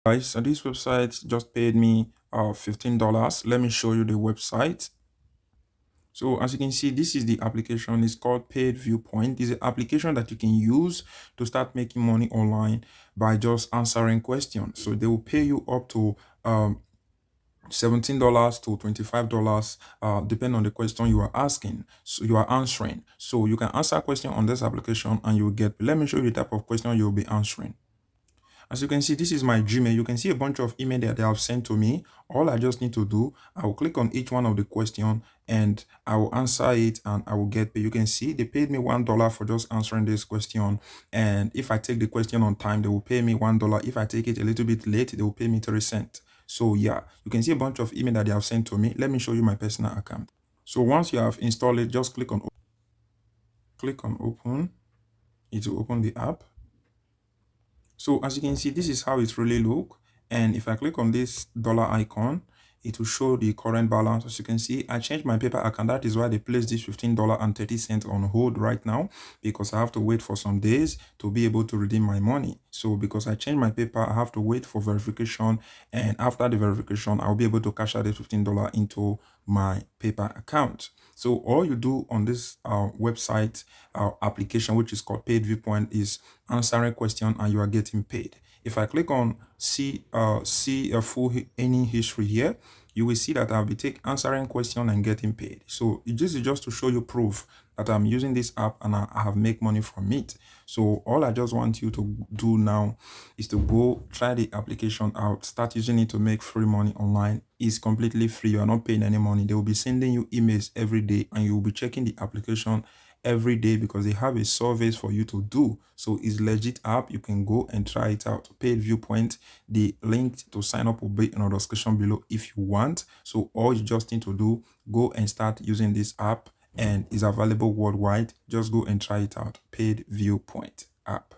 Guys, so this website just paid me $15. Let me show you the website. So as you can see, this is the application. It's called Paid Viewpoint. It's an application that you can use to start making money online by just answering questions. So they will pay you up to $17 to $25, depending on the question you are asking. So you are answering. So you can answer a question on this application and you will get. Let me show you the type of question you will be answering. As you can see, this is my Gmail. You can see a bunch of email that they have sent to me. All I just need to do, I will click on each one of the question and I will answer it and I will get paid. You can see they paid me $1 for just answering this question. And if I take the question on time, they will pay me $1. If I take it a little bit late, they will pay me 30 cents. So yeah, you can see a bunch of email that they have sent to me. Let me show you my personal account. So once you have installed it, just click on open. It will open the app. So as you can see, this is how it really look. And if I click on this dollar icon, it will show the current balance. As you can see, I changed my PayPal account. That is why they placed this $15.30 on hold right now, because I have to wait for some days to be able to redeem my money. So because I changed my PayPal, I have to wait for verification. And after the verification, I'll be able to cash out the $15 into my PayPal account. So all you do on this website application, which is called Paid Viewpoint, is answering a question and you are getting paid. If I click on see a full earning history here, you will see that I'll be answering question and getting paid. So this is just to show you proof that I'm using this app and I have make money from it. So all I just want you to do now is to go try the application out, start using it to make free money online. It's completely free. You are not paying any money. They will be sending you emails every day and you will be checking the application every day because they have a surveys for you to do. So it's legit app. You can go and try it out. Paid Viewpoint. The link to sign up will be in the description below if you want. So all you just need to do, go and start using this app, and is available worldwide. Just go and try it out. Paid Viewpoint app.